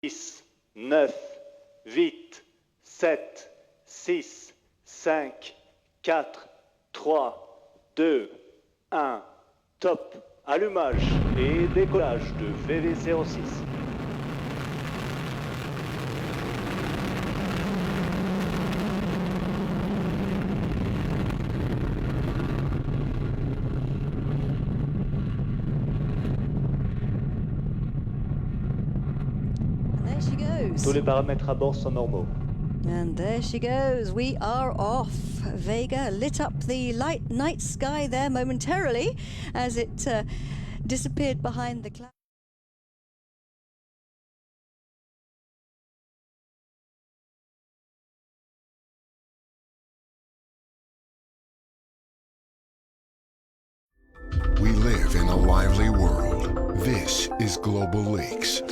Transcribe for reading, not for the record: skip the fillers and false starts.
10, 9, 8, 7, 6, 5, 4, 3, 2, 1, top, allumage et décollage de VV06. Tous les paramètres à bord sont normaux. And there she goes. We are off. Vega lit up the night sky there momentarily as it disappeared behind the cloud. We live in a lively world. This is Global Leaks.